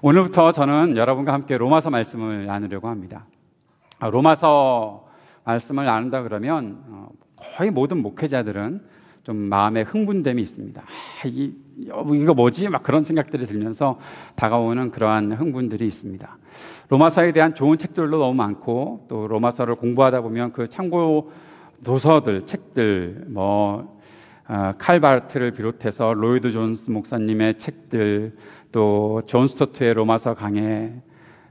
오늘부터 저는 여러분과 함께 로마서 말씀을 나누려고 합니다. 로마서 말씀을 나눈다 그러면 거의 모든 목회자들은 좀 마음에 흥분됨이 있습니다. 이거 뭐지? 막 그런 생각들이 들면서 다가오는 그러한 흥분들이 있습니다. 로마서에 대한 좋은 책들도 너무 많고, 또 로마서를 공부하다 보면 그 참고 도서들, 책들, 칼바르트를 비롯해서 로이드 존스 목사님의 책들, 또 존 스토트의 로마서 강해,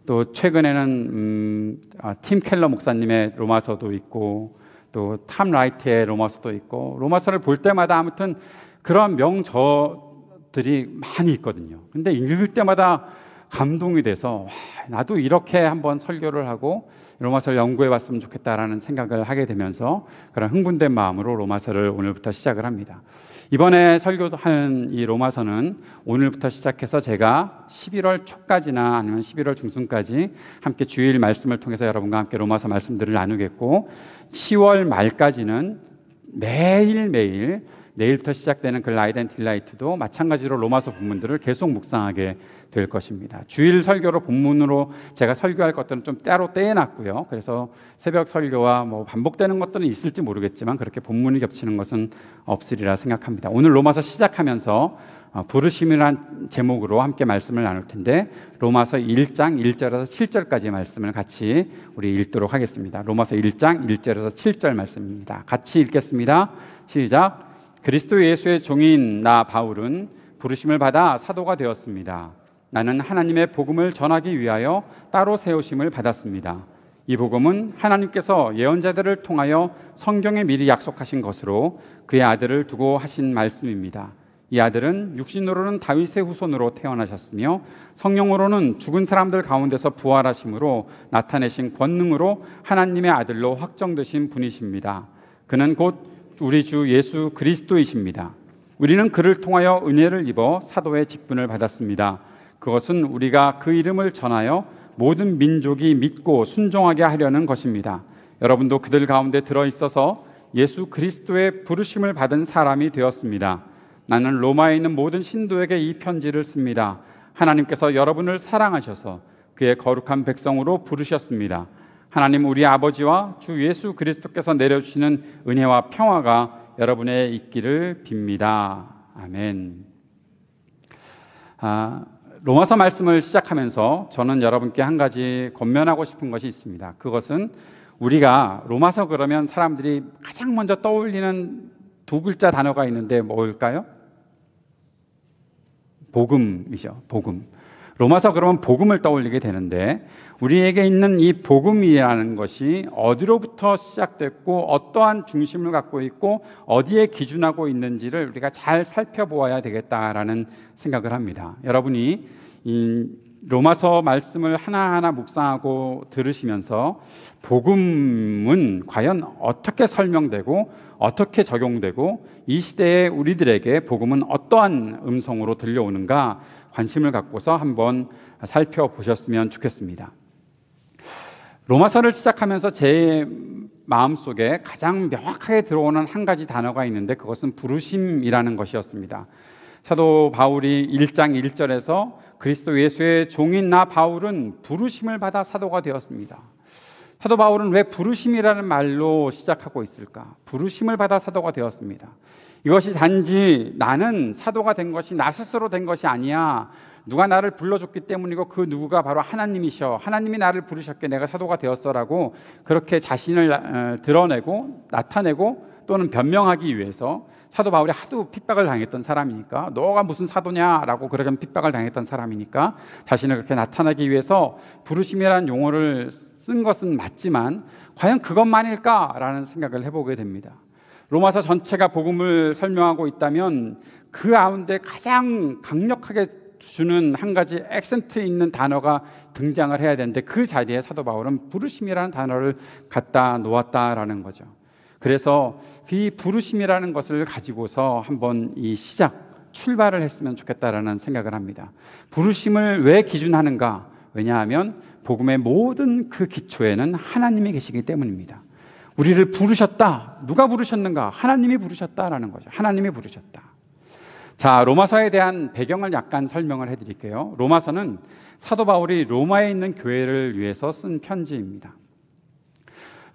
또 최근에는 팀 켈러 목사님의 로마서도 있고, 또 탐 라이트의 로마서도 있고, 로마서를 볼 때마다 아무튼 그런 명저들이 많이 있거든요. 근데 읽을 때마다 감동이 돼서 나도 이렇게 한번 설교를 하고 로마서를 연구해 봤으면 좋겠다라는 생각을 하게 되면서 그런 흥분된 마음으로 로마서를 오늘부터 시작을 합니다. 이번에 설교하는 이 로마서는 오늘부터 시작해서 제가 11월 초까지나 아니면 11월 중순까지 함께 주일 말씀을 통해서 여러분과 함께 로마서 말씀들을 나누겠고, 10월 말까지는 매일매일 내일부터 시작되는 그 라이드 앤 딜라이트도 마찬가지로 로마서 본문들을 계속 묵상하게 될 것입니다. 주일 설교로 본문으로 제가 설교할 것들은 좀 따로 떼어놨고요. 그래서 새벽 설교와 반복되는 것들은 있을지 모르겠지만 그렇게 본문이 겹치는 것은 없으리라 생각합니다. 오늘 로마서 시작하면서 부르심이란 제목으로 함께 말씀을 나눌 텐데, 로마서 1장 1절에서 7절까지 말씀을 같이 우리 읽도록 하겠습니다. 로마서 1장 1절에서 7절 말씀입니다. 같이 읽겠습니다. 시작. 그리스도 예수의 종인 나 바울은 부르심을 받아 사도가 되었습니다. 나는 하나님의 복음을 전하기 위하여 따로 세우심을 받았습니다. 이 복음은 하나님께서 예언자들을 통하여 성경에 미리 약속하신 것으로 그의 아들을 두고 하신 말씀입니다. 이 아들은 육신으로는 다윗의 후손으로 태어나셨으며 성령으로는 죽은 사람들 가운데서 부활하심으로 나타내신 권능으로 하나님의 아들로 확정되신 분이십니다. 그는 곧 우리 주 예수 그리스도이십니다. 우리는 그를 통하여 은혜를 입어 사도의 직분을 받았습니다. 그것은 우리가 그 이름을 전하여 모든 민족이 믿고 순종하게 하려는 것입니다. 여러분도 그들 가운데 들어있어서 예수 그리스도의 부르심을 받은 사람이 되었습니다. 나는 로마에 있는 모든 신도에게 이 편지를 씁니다. 하나님께서 여러분을 사랑하셔서 그의 거룩한 백성으로 부르셨습니다. 하나님 우리 아버지와 주 예수 그리스도께서 내려주시는 은혜와 평화가 여러분에 있기를 빕니다. 아멘. 로마서 말씀을 시작하면서 저는 여러분께 한 가지 권면하고 싶은 것이 있습니다. 그것은 우리가 로마서 그러면 사람들이 가장 먼저 떠올리는 두 글자 단어가 있는데 뭘까요? 복음이죠. 복음. 로마서 그러면 복음을 떠올리게 되는데, 우리에게 있는 이 복음이라는 것이 어디로부터 시작됐고 어떠한 중심을 갖고 있고 어디에 기준하고 있는지를 우리가 잘 살펴보아야 되겠다라는 생각을 합니다. 여러분이 이 로마서 말씀을 하나하나 묵상하고 들으시면서 복음은 과연 어떻게 설명되고 어떻게 적용되고 이 시대에 우리들에게 복음은 어떠한 음성으로 들려오는가 관심을 갖고서 한번 살펴보셨으면 좋겠습니다. 로마서를 시작하면서 제 마음속에 가장 명확하게 들어오는 한 가지 단어가 있는데, 그것은 부르심이라는 것이었습니다. 사도 바울이 1장 1절에서 그리스도 예수의 종인 나 바울은 부르심을 받아 사도가 되었습니다. 사도 바울은 왜 부르심이라는 말로 시작하고 있을까? 부르심을 받아 사도가 되었습니다. 이것이 단지 나는 사도가 된 것이 나 스스로 된 것이 아니야. 누가 나를 불러줬기 때문이고 그 누구가 바로 하나님이셔. 하나님이 나를 부르셨기에 내가 사도가 되었어라고 그렇게 자신을 드러내고 나타내고 또는 변명하기 위해서, 사도 바울이 하도 핍박을 당했던 사람이니까, 너가 무슨 사도냐라고 그렇게 핍박을 당했던 사람이니까 자신을 그렇게 나타내기 위해서 부르심이라는 용어를 쓴 것은 맞지만 과연 그것만일까라는 생각을 해보게 됩니다. 로마서 전체가 복음을 설명하고 있다면 그 가운데 가장 강력하게 주는 한 가지 액센트 있는 단어가 등장을 해야 되는데, 그 자리에 사도 바울은 부르심이라는 단어를 갖다 놓았다라는 거죠. 그래서 이 부르심이라는 것을 가지고서 한번 이 출발을 했으면 좋겠다라는 생각을 합니다. 부르심을 왜 기준하는가? 왜냐하면 복음의 모든 그 기초에는 하나님이 계시기 때문입니다. 우리를 부르셨다. 누가 부르셨는가? 하나님이 부르셨다라는 거죠. 하나님이 부르셨다. 자, 로마서에 대한 배경을 약간 설명을 해드릴게요. 로마서는 사도 바울이 로마에 있는 교회를 위해서 쓴 편지입니다.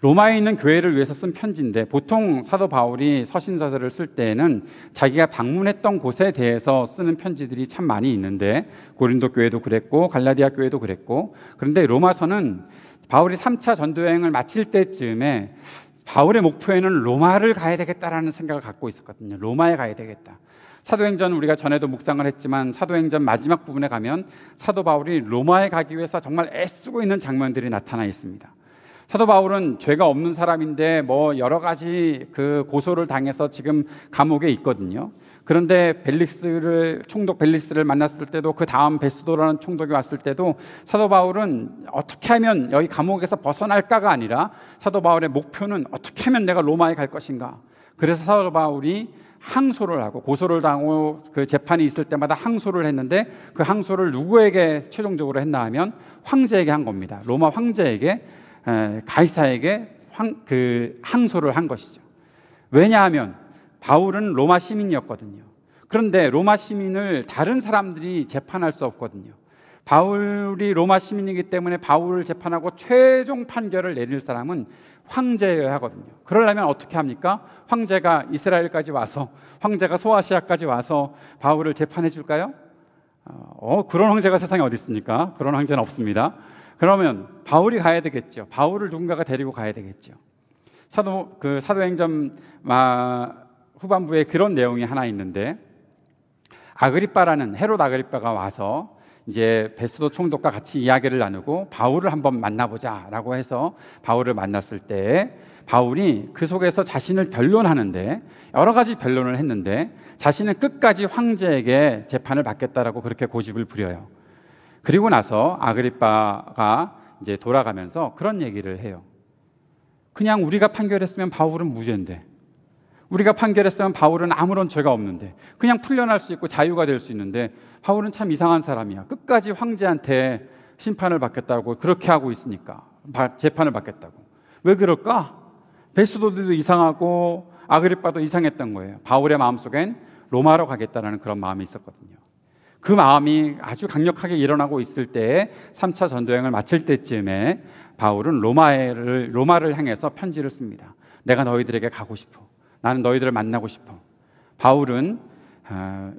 로마에 있는 교회를 위해서 쓴 편지인데, 보통 사도 바울이 서신서들을 쓸 때에는 자기가 방문했던 곳에 대해서 쓰는 편지들이 참 많이 있는데, 고린도 교회도 그랬고 갈라디아 교회도 그랬고, 그런데 로마서는 바울이 3차 전도여행을 마칠 때쯤에 바울의 목표에는 로마를 가야 되겠다라는 생각을 갖고 있었거든요. 로마에 가야 되겠다. 사도행전 우리가 전에도 묵상을 했지만 사도행전 마지막 부분에 가면 사도 바울이 로마에 가기 위해서 정말 애쓰고 있는 장면들이 나타나 있습니다. 사도 바울은 죄가 없는 사람인데 뭐 여러 가지 그 고소를 당해서 지금 감옥에 있거든요. 그런데 총독 벨리스를 만났을 때도, 그 다음 베스도라는 총독이 왔을 때도 사도 바울은 어떻게 하면 여기 감옥에서 벗어날까가 아니라 사도 바울의 목표는 어떻게 하면 내가 로마에 갈 것인가. 그래서 사도 바울이 항소를 하고, 고소를 당하고 그 재판이 있을 때마다 항소를 했는데, 그 항소를 누구에게 최종적으로 했나 하면 황제에게 한 겁니다. 로마 황제에게, 가이사에게 항소를 한 것이죠. 왜냐하면 바울은 로마 시민이었거든요. 그런데 로마 시민을 다른 사람들이 재판할 수 없거든요. 바울이 로마 시민이기 때문에 바울을 재판하고 최종 판결을 내릴 사람은 황제여야 하거든요. 그러려면 어떻게 합니까? 황제가 이스라엘까지 와서, 황제가 소아시아까지 와서 바울을 재판해 줄까요? 그런 황제가 세상에 어디 있습니까? 그런 황제는 없습니다. 그러면 바울이 가야 되겠죠. 바울을 누군가가 데리고 가야 되겠죠. 사도행전 후반부에 그런 내용이 하나 있는데, 헤롯 아그리빠가 와서 이제 베스도 총독과 같이 이야기를 나누고 바울을 한번 만나보자라고 해서 바울을 만났을 때, 바울이 그 속에서 자신을 변론하는데, 여러 가지 변론을 했는데 자신은 끝까지 황제에게 재판을 받겠다라고 그렇게 고집을 부려요. 그리고 나서 아그리빠가 이제 돌아가면서 그런 얘기를 해요. 그냥 우리가 판결했으면 바울은 무죄인데, 우리가 판결했으면 바울은 아무런 죄가 없는데, 그냥 풀려날 수 있고 자유가 될 수 있는데, 바울은 참 이상한 사람이야. 끝까지 황제한테 심판을 받겠다고 그렇게 하고 있으니까, 재판을 받겠다고. 왜 그럴까? 베스도도 이상하고 아그리빠도 이상했던 거예요. 바울의 마음속엔 로마로 가겠다는 그런 마음이 있었거든요. 그 마음이 아주 강력하게 일어나고 있을 때에 3차 전도여행을 마칠 때쯤에 바울은 로마를 향해서 편지를 씁니다. 내가 너희들에게 가고 싶어. 나는 너희들을 만나고 싶어. 바울은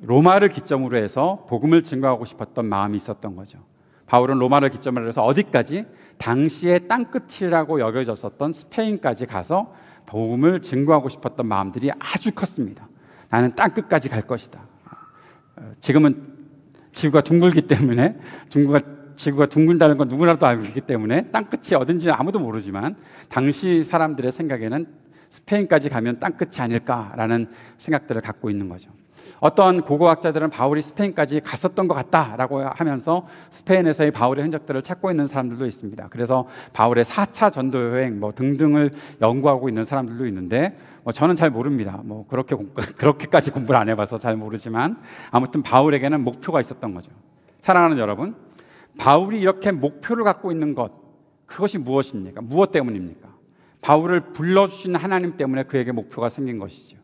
로마를 기점으로 해서 복음을 증거하고 싶었던 마음이 있었던 거죠. 바울은 로마를 기점으로 해서 어디까지? 당시의 땅끝이라고 여겨졌었던 스페인까지 가서 복음을 증거하고 싶었던 마음들이 아주 컸습니다. 나는 땅끝까지 갈 것이다. 지금은 지구가 둥글기 때문에, 지구가 둥글다는 건 누구나도 알고 있기 때문에 땅끝이 어딘지는 아무도 모르지만, 당시 사람들의 생각에는 스페인까지 가면 땅끝이 아닐까라는 생각들을 갖고 있는 거죠. 어떤 고고학자들은 바울이 스페인까지 갔었던 것 같다라고 하면서 스페인에서의 바울의 흔적들을 찾고 있는 사람들도 있습니다. 그래서 바울의 4차 전도 여행 등등을 연구하고 있는 사람들도 있는데, 저는 잘 모릅니다. 그렇게까지 공부를 안 해봐서 잘 모르지만, 아무튼 바울에게는 목표가 있었던 거죠. 사랑하는 여러분, 바울이 이렇게 목표를 갖고 있는 것, 그것이 무엇입니까? 무엇 때문입니까? 바울을 불러주신 하나님 때문에 그에게 목표가 생긴 것이죠.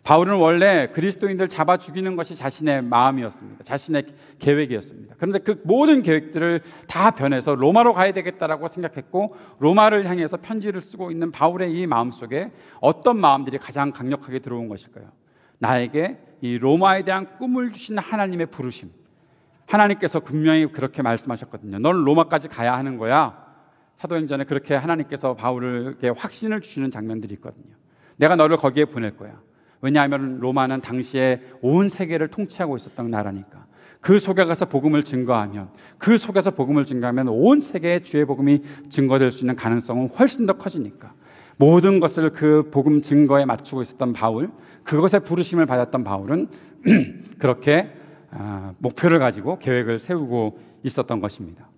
바울은 원래 그리스도인들 잡아 죽이는 것이 자신의 마음이었습니다. 자신의 계획이었습니다. 그런데 그 모든 계획들을 다 변해서 로마로 가야 되겠다라고 생각했고, 로마를 향해서 편지를 쓰고 있는 바울의 이 마음속에 어떤 마음들이 가장 강력하게 들어온 것일까요? 나에게 이 로마에 대한 꿈을 주신 하나님의 부르심. 하나님께서 분명히 그렇게 말씀하셨거든요. 넌 로마까지 가야 하는 거야. 사도행전에 그렇게 하나님께서 바울에게 확신을 주시는 장면들이 있거든요. 내가 너를 거기에 보낼 거야. 왜냐하면 로마는 당시에 온 세계를 통치하고 있었던 나라니까. 그 속에 가서 복음을 증거하면, 온 세계에 주의 복음이 증거될 수 있는 가능성은 훨씬 더 커지니까. 모든 것을 그 복음 증거에 맞추고 있었던 바울, 그것에 부르심을 받았던 바울은 그렇게 목표를 가지고 계획을 세우고 있었던 것입니다.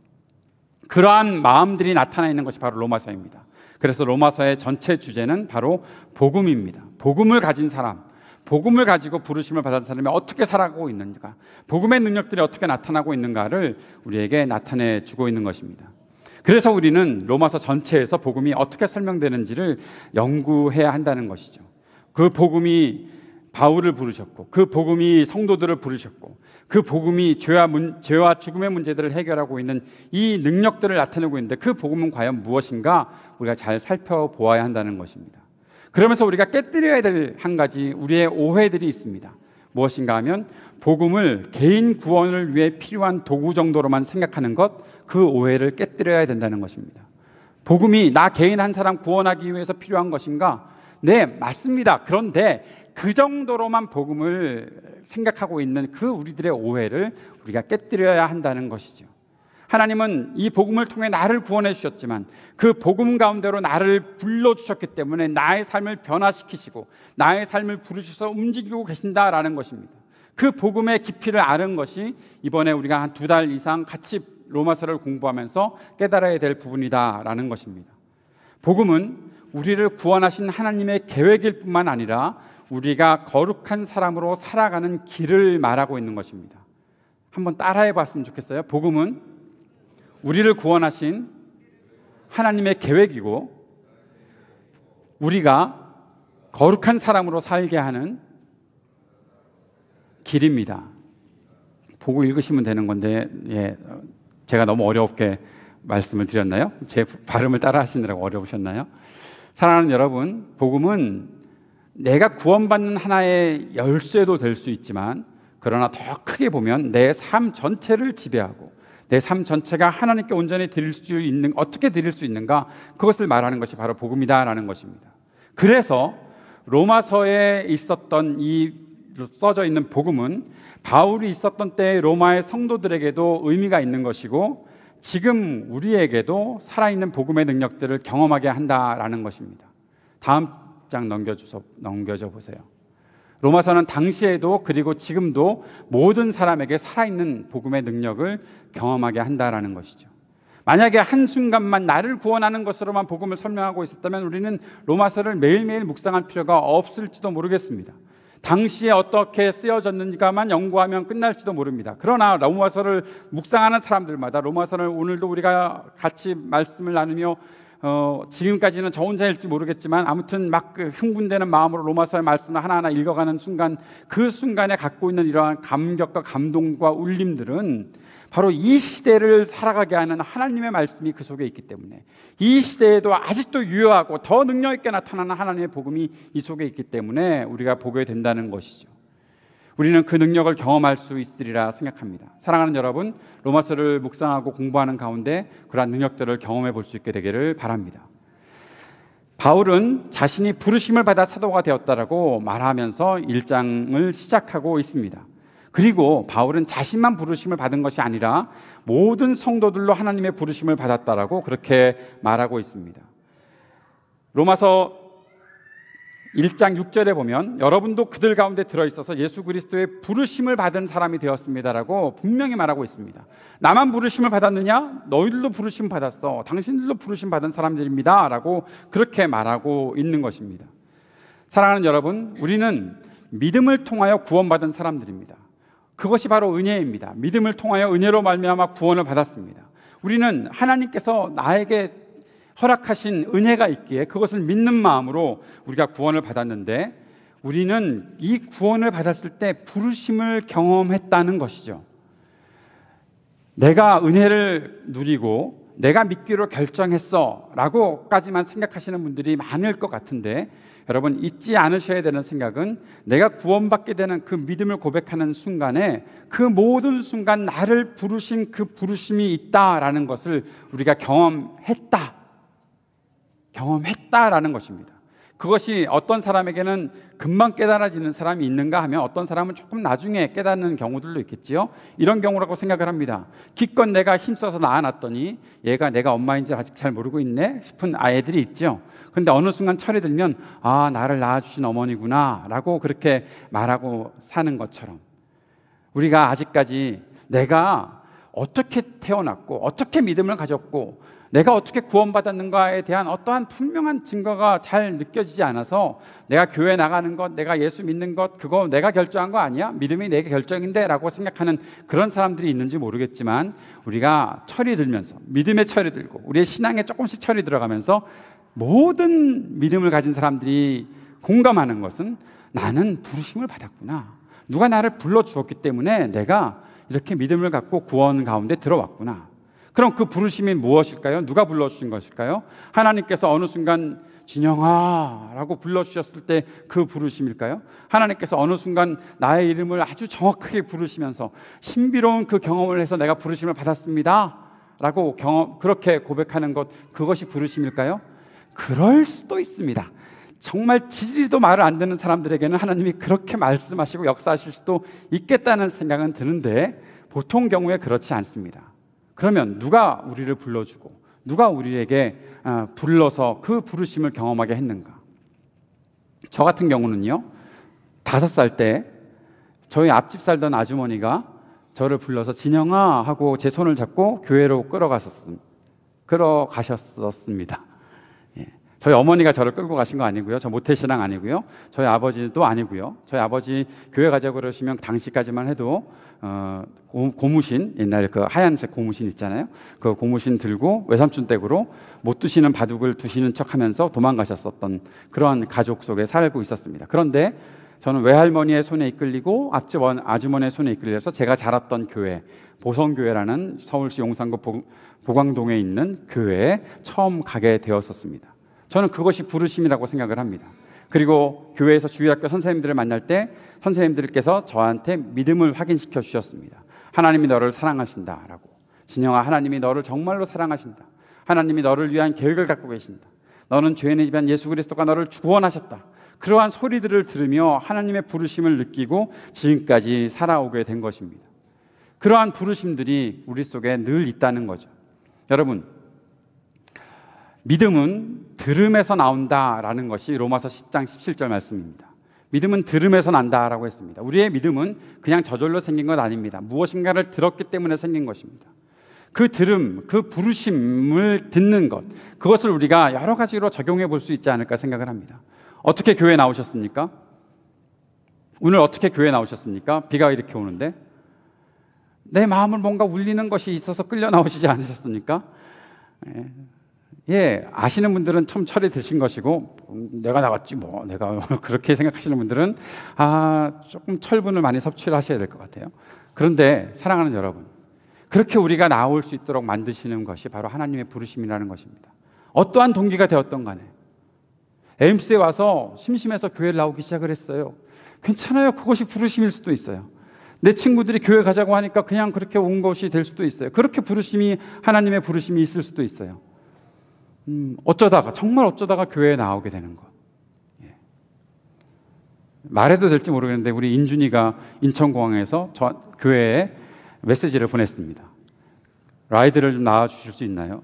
그러한 마음들이 나타나 있는 것이 바로 로마서입니다. 그래서 로마서의 전체 주제는 바로 복음입니다. 복음을 가진 사람, 복음을 가지고 부르심을 받은 사람이 어떻게 살아가고 있는가, 복음의 능력들이 어떻게 나타나고 있는가를 우리에게 나타내 주고 있는 것입니다. 그래서 우리는 로마서 전체에서 복음이 어떻게 설명되는지를 연구해야 한다는 것이죠. 그 복음이 바울을 부르셨고 그 복음이 성도들을 부르셨고 그 복음이 죄와 죽음의 문제들을 해결하고 있는 이 능력들을 나타내고 있는데 그 복음은 과연 무엇인가 우리가 잘 살펴보아야 한다는 것입니다. 그러면서 우리가 깨뜨려야 될 한 가지 우리의 오해들이 있습니다. 무엇인가 하면 복음을 개인 구원을 위해 필요한 도구 정도로만 생각하는 것, 그 오해를 깨뜨려야 된다는 것입니다. 복음이 나 개인 한 사람 구원하기 위해서 필요한 것인가? 네, 맞습니다. 그런데 그 정도로만 복음을 생각하고 있는 그 우리들의 오해를 우리가 깨뜨려야 한다는 것이죠. 하나님은 이 복음을 통해 나를 구원해 주셨지만 그 복음 가운데로 나를 불러주셨기 때문에 나의 삶을 변화시키시고 나의 삶을 부르셔서 움직이고 계신다라는 것입니다. 그 복음의 깊이를 아는 것이 이번에 우리가 한 2달 이상 같이 로마서를 공부하면서 깨달아야 될 부분이다라는 것입니다. 복음은 우리를 구원하신 하나님의 계획일 뿐만 아니라 우리가 거룩한 사람으로 살아가는 길을 말하고 있는 것입니다. 한번 따라해 봤으면 좋겠어요. 복음은 우리를 구원하신 하나님의 계획이고 우리가 거룩한 사람으로 살게 하는 길입니다. 보고 읽으시면 되는 건데 제가 너무 어렵게 말씀을 드렸나요? 제 발음을 따라 하시느라고 어려우셨나요? 사랑하는 여러분, 복음은 내가 구원받는 하나의 열쇠도 될 수 있지만 그러나 더 크게 보면 내 삶 전체를 지배하고 내 삶 전체가 하나님께 온전히 드릴 수 있는, 어떻게 드릴 수 있는가, 그것을 말하는 것이 바로 복음이다라는 것입니다. 그래서 로마서에 있었던 이 써져 있는 복음은 바울이 있었던 때의 로마의 성도들에게도 의미가 있는 것이고 지금 우리에게도 살아있는 복음의 능력들을 경험하게 한다라는 것입니다. 다음 장 넘겨줘 보세요. 로마서는 당시에도 그리고 지금도 모든 사람에게 살아있는 복음의 능력을 경험하게 한다라는 것이죠. 만약에 한순간만 나를 구원하는 것으로만 복음을 설명하고 있었다면 우리는 로마서를 매일매일 묵상할 필요가 없을지도 모르겠습니다. 당시에 어떻게 쓰여졌는가만 연구하면 끝날지도 모릅니다. 그러나 로마서를 묵상하는 사람들마다 로마서를 오늘도 우리가 같이 말씀을 나누며 지금까지는 저 혼자일지 모르겠지만 아무튼 막 흥분되는 마음으로 로마서의 말씀을 하나하나 읽어가는 순간 그 순간에 갖고 있는 이러한 감격과 감동과 울림들은 바로 이 시대를 살아가게 하는 하나님의 말씀이 그 속에 있기 때문에 이 시대에도 아직도 유효하고 더 능력 있게 나타나는 하나님의 복음이 이 속에 있기 때문에 우리가 보게 된다는 것이죠. 우리는 그 능력을 경험할 수 있으리라 생각합니다. 사랑하는 여러분, 로마서를 묵상하고 공부하는 가운데 그러한 능력들을 경험해 볼 수 있게 되기를 바랍니다. 바울은 자신이 부르심을 받아 사도가 되었다라고 말하면서 1장을 시작하고 있습니다. 그리고 바울은 자신만 부르심을 받은 것이 아니라 모든 성도들로 하나님의 부르심을 받았다라고 그렇게 말하고 있습니다. 로마서 1장 6절에 보면 여러분도 그들 가운데 들어있어서 예수 그리스도의 부르심을 받은 사람이 되었습니다라고 분명히 말하고 있습니다. 나만 부르심을 받았느냐? 너희들도 부르심 받았어. 당신들도 부르심 받은 사람들입니다 라고 그렇게 말하고 있는 것입니다. 사랑하는 여러분, 우리는 믿음을 통하여 구원받은 사람들입니다. 그것이 바로 은혜입니다. 믿음을 통하여 은혜로 말미암아 구원을 받았습니다. 우리는 하나님께서 나에게 허락하신 은혜가 있기에 그것을 믿는 마음으로 우리가 구원을 받았는데 우리는 이 구원을 받았을 때 부르심을 경험했다는 것이죠. 내가 은혜를 누리고 내가 믿기로 결정했어 라고까지만 생각하시는 분들이 많을 것 같은데 여러분 잊지 않으셔야 되는 생각은 내가 구원받게 되는 그 믿음을 고백하는 순간에 그 모든 순간 나를 부르신 그 부르심이 있다라는 것을 우리가 경험했다라는 것입니다. 그것이 어떤 사람에게는 금방 깨달아지는 사람이 있는가 하면 어떤 사람은 조금 나중에 깨닫는 경우들도 있겠지요. 이런 경우라고 생각을 합니다. 기껏 내가 힘써서 낳아놨더니 얘가 내가 엄마인지 아직 잘 모르고 있네 싶은 아이들이 있죠. 그런데 어느 순간 철이 들면 아, 나를 낳아주신 어머니구나 라고 그렇게 말하고 사는 것처럼 우리가 아직까지 내가 어떻게 태어났고 어떻게 믿음을 가졌고 내가 어떻게 구원받았는가에 대한 어떠한 분명한 증거가 잘 느껴지지 않아서 내가 교회 나가는 것, 내가 예수 믿는 것, 그거 내가 결정한 거 아니야? 믿음이 내게 결정인데 라고 생각하는 그런 사람들이 있는지 모르겠지만 우리가 철이 들면서 믿음의 철이 들고 우리의 신앙에 조금씩 철이 들어가면서 모든 믿음을 가진 사람들이 공감하는 것은 나는 부르심을 받았구나. 누가 나를 불러주었기 때문에 내가 이렇게 믿음을 갖고 구원 가운데 들어왔구나. 그럼 그 부르심이 무엇일까요? 누가 불러주신 것일까요? 하나님께서 어느 순간 진영아 라고 불러주셨을 때 그 부르심일까요? 하나님께서 어느 순간 나의 이름을 아주 정확하게 부르시면서 신비로운 그 경험을 해서 내가 부르심을 받았습니다 라고 그렇게 고백하는 것, 그것이 부르심일까요? 그럴 수도 있습니다. 정말 지지리도 말을 안 듣는 사람들에게는 하나님이 그렇게 말씀하시고 역사하실 수도 있겠다는 생각은 드는데 보통 경우에 그렇지 않습니다. 그러면 누가 우리를 불러주고 누가 우리에게 불러서 그 부르심을 경험하게 했는가? 저 같은 경우는요, 5살 때 저희 앞집 살던 아주머니가 저를 불러서 진영아 하고 제 손을 잡고 교회로 끌어가셨습니다. 예. 저희 어머니가 저를 끌고 가신 거 아니고요, 저 모태신앙 아니고요, 저희 아버지도 아니고요. 저희 아버지 교회 가자고 그러시면 당시까지만 해도 고무신, 옛날에 그 하얀색 고무신 있잖아요, 그 고무신 들고 외삼촌 댁으로 못 두시는 바둑을 두시는 척하면서 도망가셨었던 그런 가족 속에 살고 있었습니다. 그런데 저는 외할머니의 손에 이끌리고 앞집 아주머니의 손에 이끌려서 제가 자랐던 교회, 보성교회라는 서울시 용산구 보광동에 있는 교회에 처음 가게 되었었습니다. 저는 그것이 부르심이라고 생각을 합니다. 그리고 교회에서 주일학교 선생님들을 만날 때 선생님들께서 저한테 믿음을 확인시켜 주셨습니다. 하나님이 너를 사랑하신다라고. 진영아, 하나님이 너를 정말로 사랑하신다. 하나님이 너를 위한 계획을 갖고 계신다. 너는 죄인의 집안 예수 그리스도가 너를 구원하셨다. 그러한 소리들을 들으며 하나님의 부르심을 느끼고 지금까지 살아오게 된 것입니다. 그러한 부르심들이 우리 속에 늘 있다는 거죠. 여러분, 믿음은 들음에서 나온다라는 것이 로마서 10장 17절 말씀입니다. 믿음은 들음에서 난다라고 했습니다. 우리의 믿음은 그냥 저절로 생긴 것 아닙니다. 무엇인가를 들었기 때문에 생긴 것입니다. 그 들음, 그 부르심을 듣는 것, 그것을 우리가 여러 가지로 적용해 볼 수 있지 않을까 생각을 합니다. 어떻게 교회에 나오셨습니까? 오늘 어떻게 교회에 나오셨습니까? 비가 이렇게 오는데 내 마음을 뭔가 울리는 것이 있어서 끌려 나오시지 않으셨습니까? 예, 아시는 분들은 참 철이 드신 것이고 내가 나갔지 뭐 내가 그렇게 생각하시는 분들은 조금 철분을 많이 섭취를 하셔야 될 것 같아요. 그런데 사랑하는 여러분, 그렇게 우리가 나올 수 있도록 만드시는 것이 바로 하나님의 부르심이라는 것입니다. 어떠한 동기가 되었던 간에 에임스에 와서 심심해서 교회를 나오기 시작을 했어요. 괜찮아요. 그것이 부르심일 수도 있어요. 내 친구들이 교회 가자고 하니까 그냥 그렇게 온 것이 될 수도 있어요. 그렇게 부르심이, 하나님의 부르심이 있을 수도 있어요. 정말 어쩌다가 교회에 나오게 되는 것. 예. 말해도 될지 모르겠는데 우리 인준이가 인천공항에서 저 교회에 메시지를 보냈습니다. 라이드를 좀 나와주실 수 있나요?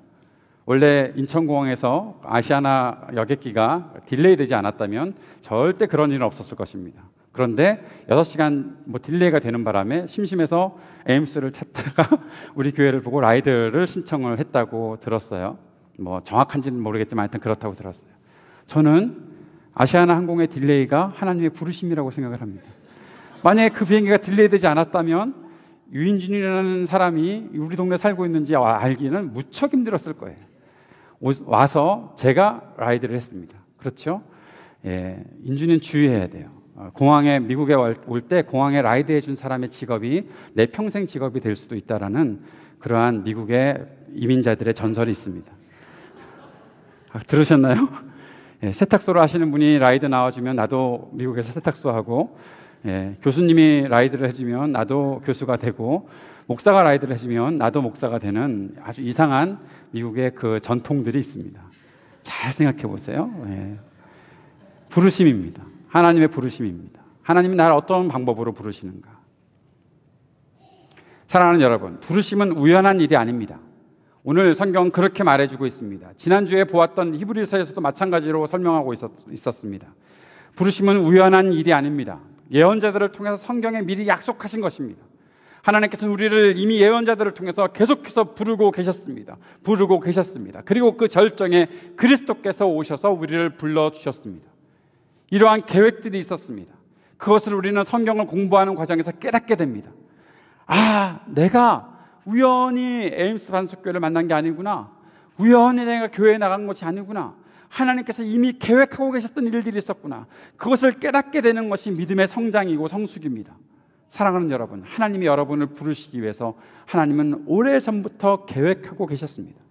원래 인천공항에서 아시아나 여객기가 딜레이 되지 않았다면 절대 그런 일은 없었을 것입니다. 그런데 6시간 딜레이가 되는 바람에 심심해서 에임스를 찾다가 우리 교회를 보고 라이드를 신청을 했다고 들었어요. 정확한지는 모르겠지만 하여튼 그렇다고 들었어요. 저는 아시아나 항공의 딜레이가 하나님의 부르심이라고 생각을 합니다. 만약에 그 비행기가 딜레이 되지 않았다면 유인준이라는 사람이 우리 동네에 살고 있는지 알기는 무척 힘들었을 거예요. 와서 제가 라이드를 했습니다. 그렇죠? 예, 인준이는 주의해야 돼요. 공항에, 미국에 올 때 공항에 라이드 해준 사람의 직업이 내 평생 직업이 될 수도 있다라는 그러한 미국의 이민자들의 전설이 있습니다. 들으셨나요? 예, 세탁소로 하시는 분이 라이드 나와주면 나도 미국에서 세탁소 하고, 예, 교수님이 라이드를 해주면 나도 교수가 되고, 목사가 라이드를 해주면 나도 목사가 되는 아주 이상한 미국의 그 전통들이 있습니다. 잘 생각해 보세요. 예. 부르심입니다. 하나님의 부르심입니다. 하나님이 나를 어떤 방법으로 부르시는가? 사랑하는 여러분, 부르심은 우연한 일이 아닙니다. 오늘 성경은 그렇게 말해주고 있습니다. 지난주에 보았던 히브리서에서도 마찬가지로 설명하고 있었습니다. 부르심은 우연한 일이 아닙니다. 예언자들을 통해서 성경에 미리 약속하신 것입니다. 하나님께서는 우리를 이미 예언자들을 통해서 계속해서 부르고 계셨습니다. 그리고 그 절정에 그리스도께서 오셔서 우리를 불러주셨습니다. 이러한 계획들이 있었습니다. 그것을 우리는 성경을 공부하는 과정에서 깨닫게 됩니다. 내가 우연히 에임스 반석교회를 만난 게 아니구나. 우연히 내가 교회에 나간 것이 아니구나. 하나님께서 이미 계획하고 계셨던 일들이 있었구나. 그것을 깨닫게 되는 것이 믿음의 성장이고 성숙입니다. 사랑하는 여러분, 하나님이 여러분을 부르시기 위해서 하나님은 오래전부터 계획하고 계셨습니다.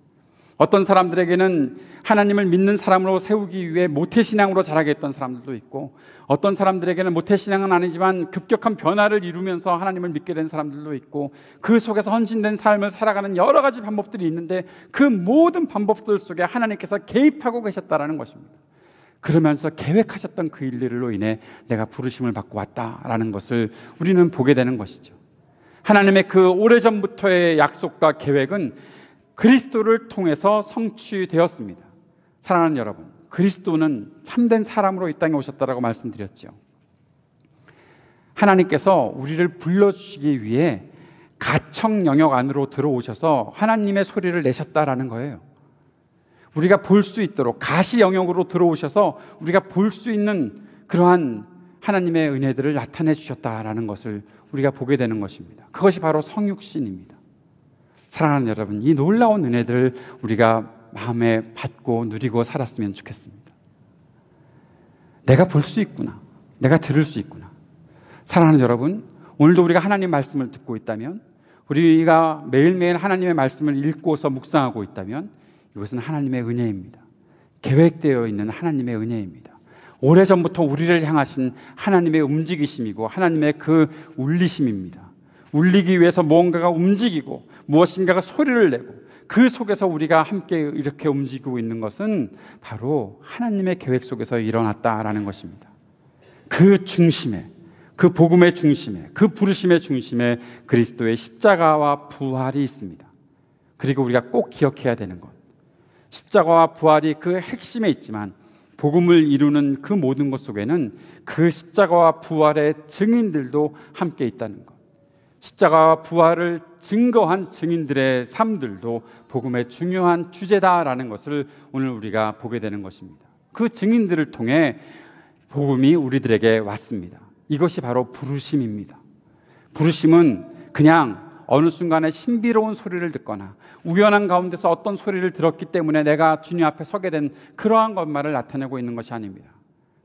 어떤 사람들에게는 하나님을 믿는 사람으로 세우기 위해 모태신앙으로 자라게 했던 사람들도 있고, 어떤 사람들에게는 모태신앙은 아니지만 급격한 변화를 이루면서 하나님을 믿게 된 사람들도 있고, 그 속에서 헌신된 삶을 살아가는 여러 가지 방법들이 있는데, 그 모든 방법들 속에 하나님께서 개입하고 계셨다라는 것입니다. 그러면서 계획하셨던 그 일들로 인해 내가 부르심을 받고 왔다라는 것을 우리는 보게 되는 것이죠. 하나님의 그 오래전부터의 약속과 계획은 그리스도를 통해서 성취되었습니다. 사랑하는 여러분, 그리스도는 참된 사람으로 이 땅에 오셨다라고 말씀드렸죠. 하나님께서 우리를 불러주시기 위해 가청 영역 안으로 들어오셔서 하나님의 소리를 내셨다라는 거예요. 우리가 볼 수 있도록 가시 영역으로 들어오셔서 우리가 볼 수 있는 그러한 하나님의 은혜들을 나타내 주셨다라는 것을 우리가 보게 되는 것입니다. 그것이 바로 성육신입니다. 사랑하는 여러분, 이 놀라운 은혜들을 우리가 마음에 받고 누리고 살았으면 좋겠습니다. 내가 볼 수 있구나, 내가 들을 수 있구나. 사랑하는 여러분, 오늘도 우리가 하나님 말씀을 듣고 있다면, 우리가 매일매일 하나님의 말씀을 읽고서 묵상하고 있다면, 이것은 하나님의 은혜입니다. 계획되어 있는 하나님의 은혜입니다. 오래전부터 우리를 향하신 하나님의 움직이심이고 하나님의 그 울리심입니다. 울리기 위해서 무언가가 움직이고 무엇인가가 소리를 내고 그 속에서 우리가 함께 이렇게 움직이고 있는 것은 바로 하나님의 계획 속에서 일어났다라는 것입니다. 그 중심에, 그 복음의 중심에, 그 부르심의 중심에 그리스도의 십자가와 부활이 있습니다. 그리고 우리가 꼭 기억해야 되는 것, 십자가와 부활이 그 핵심에 있지만 복음을 이루는 그 모든 것 속에는 그 십자가와 부활의 증인들도 함께 있다는 것, 십자가와 부활을 증거한 증인들의 삶들도 복음의 중요한 주제다라는 것을 오늘 우리가 보게 되는 것입니다. 그 증인들을 통해 복음이 우리들에게 왔습니다. 이것이 바로 부르심입니다. 부르심은 그냥 어느 순간에 신비로운 소리를 듣거나 우연한 가운데서 어떤 소리를 들었기 때문에 내가 주님 앞에 서게 된 그러한 것만을 나타내고 있는 것이 아닙니다.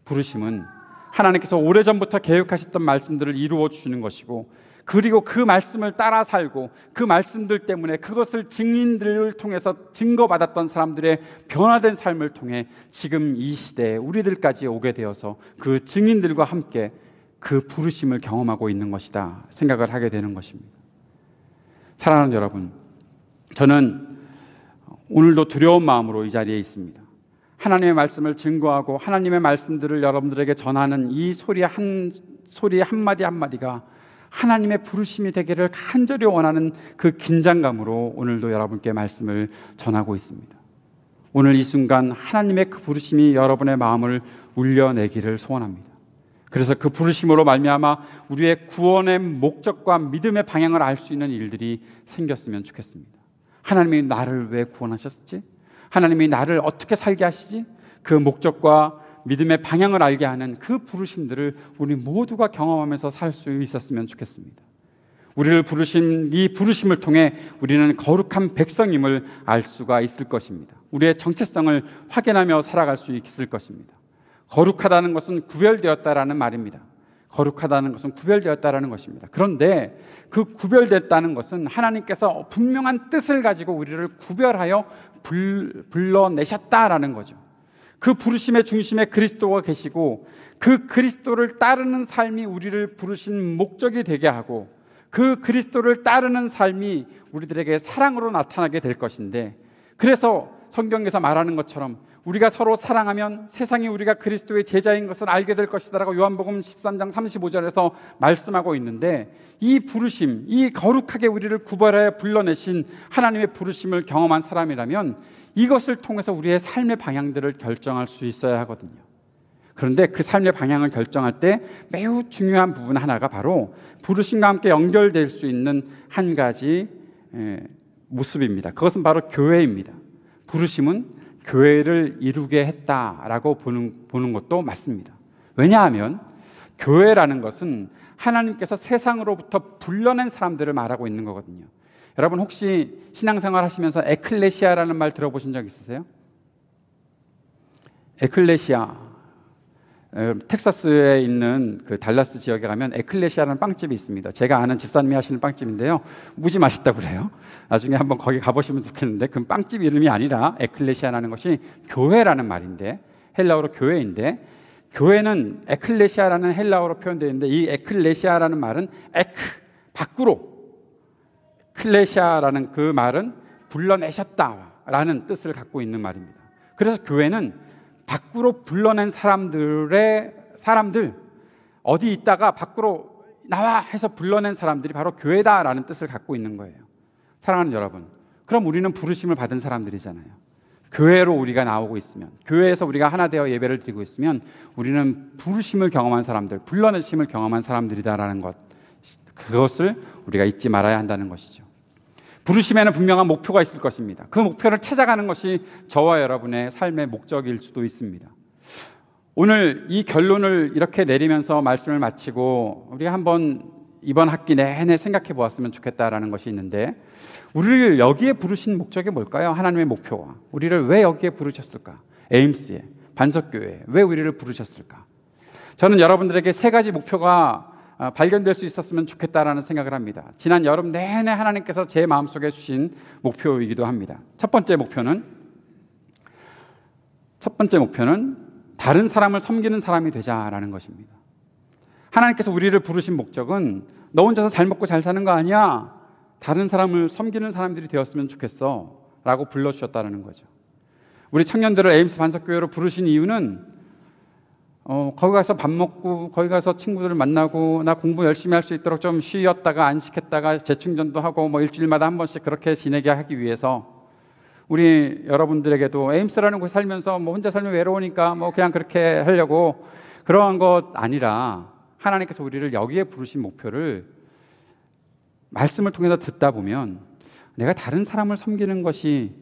부르심은 하나님께서 오래전부터 계획하셨던 말씀들을 이루어 주시는 것이고, 그리고 그 말씀을 따라 살고 그 말씀들 때문에 그것을 증인들을 통해서 증거받았던 사람들의 변화된 삶을 통해 지금 이 시대에 우리들까지 오게 되어서 그 증인들과 함께 그 부르심을 경험하고 있는 것이다 생각을 하게 되는 것입니다. 사랑하는 여러분, 저는 오늘도 두려운 마음으로 이 자리에 있습니다. 하나님의 말씀을 증거하고 하나님의 말씀들을 여러분들에게 전하는 이 소리 한마디 한마디가 하나님의 부르심이 되기를 간절히 원하는 그 긴장감으로 오늘도 여러분께 말씀을 전하고 있습니다. 오늘 이 순간 하나님의 그 부르심이 여러분의 마음을 울려내기를 소원합니다. 그래서 그 부르심으로 말미암아 우리의 구원의 목적과 믿음의 방향을 알 수 있는 일들이 생겼으면 좋겠습니다. 하나님이 나를 왜 구원하셨지? 하나님이 나를 어떻게 살게 하시지? 그 목적과 믿음의 방향을 알게 하는 그 부르심들을 우리 모두가 경험하면서 살 수 있었으면 좋겠습니다. 우리를 부르신 이 부르심을 통해 우리는 거룩한 백성임을 알 수가 있을 것입니다. 우리의 정체성을 확인하며 살아갈 수 있을 것입니다. 거룩하다는 것은 구별되었다라는 말입니다. 거룩하다는 것은 구별되었다라는 것입니다. 그런데 그 구별됐다는 것은 하나님께서 분명한 뜻을 가지고 우리를 구별하여 불러내셨다라는 거죠. 그 부르심의 중심에 그리스도가 계시고 그 그리스도를 따르는 삶이 우리를 부르신 목적이 되게 하고 그 그리스도를 따르는 삶이 우리들에게 사랑으로 나타나게 될 것인데, 그래서 성경에서 말하는 것처럼 우리가 서로 사랑하면 세상이 우리가 그리스도의 제자인 것을 알게 될 것이다라고 요한복음 13장 35절에서 말씀하고 있는데, 이 부르심, 이 거룩하게 우리를 구별하여 불러내신 하나님의 부르심을 경험한 사람이라면 이것을 통해서 우리의 삶의 방향들을 결정할 수 있어야 하거든요. 그런데 그 삶의 방향을 결정할 때 매우 중요한 부분 하나가 바로 부르심과 함께 연결될 수 있는 한 가지 모습입니다. 그것은 바로 교회입니다. 부르심은 교회를 이루게 했다라고 보는 것도 맞습니다. 왜냐하면 교회라는 것은 하나님께서 세상으로부터 불러낸 사람들을 말하고 있는 거거든요. 여러분 혹시 신앙생활 하시면서 에클레시아라는 말 들어보신 적 있으세요? 에클레시아, 텍사스에 있는 그 달라스 지역에 가면 에클레시아라는 빵집이 있습니다. 제가 아는 집사님이 하시는 빵집인데요, 무지 맛있다고 그래요. 나중에 한번 거기 가보시면 좋겠는데, 그 빵집 이름이 아니라 에클레시아라는 것이 교회라는 말인데, 헬라어로 교회인데, 교회는 에클레시아라는 헬라어로 표현되어 있는데, 이 에클레시아라는 말은 에크, 밖으로, 클레시아라는 그 말은 불러내셨다라는 뜻을 갖고 있는 말입니다. 그래서 교회는 밖으로 불러낸 사람들, 어디 있다가 밖으로 나와 해서 불러낸 사람들이 바로 교회다라는 뜻을 갖고 있는 거예요. 사랑하는 여러분, 그럼 우리는 부르심을 받은 사람들이잖아요. 교회로 우리가 나오고 있으면, 교회에서 우리가 하나 되어 예배를 드리고 있으면 우리는 부르심을 경험한 사람들, 불러내심을 경험한 사람들이다라는 것, 그것을 우리가 잊지 말아야 한다는 것이죠. 부르심에는 분명한 목표가 있을 것입니다. 그 목표를 찾아가는 것이 저와 여러분의 삶의 목적일 수도 있습니다. 오늘 이 결론을 이렇게 내리면서 말씀을 마치고 우리 한번 이번 학기 내내 생각해 보았으면 좋겠다라는 것이 있는데, 우리를 여기에 부르신 목적이 뭘까요? 하나님의 목표와 우리를 왜 여기에 부르셨을까? 에임스에, 반석교회에 왜 우리를 부르셨을까? 저는 여러분들에게 세 가지 목표가 발견될 수 있었으면 좋겠다라는 생각을 합니다. 지난 여름 내내 하나님께서 제 마음속에 주신 목표이기도 합니다. 첫 번째 목표는 다른 사람을 섬기는 사람이 되자라는 것입니다. 하나님께서 우리를 부르신 목적은 너 혼자서 잘 먹고 잘 사는 거 아니야, 다른 사람을 섬기는 사람들이 되었으면 좋겠어 라고 불러주셨다는 거죠. 우리 청년들을 에임스 반석교회로 부르신 이유는 거기 가서 밥 먹고 거기 가서 친구들을 만나고 나 공부 열심히 할 수 있도록 좀 쉬었다가 안식했다가 재충전도 하고 뭐 일주일마다 한 번씩 그렇게 지내게 하기 위해서, 우리 여러분들에게도 에임스라는 곳에 살면서 뭐 혼자 살면 외로우니까 뭐 그냥 그렇게 하려고, 그러한 것 아니라 하나님께서 우리를 여기에 부르신 목표를 말씀을 통해서 듣다 보면 내가 다른 사람을 섬기는 것이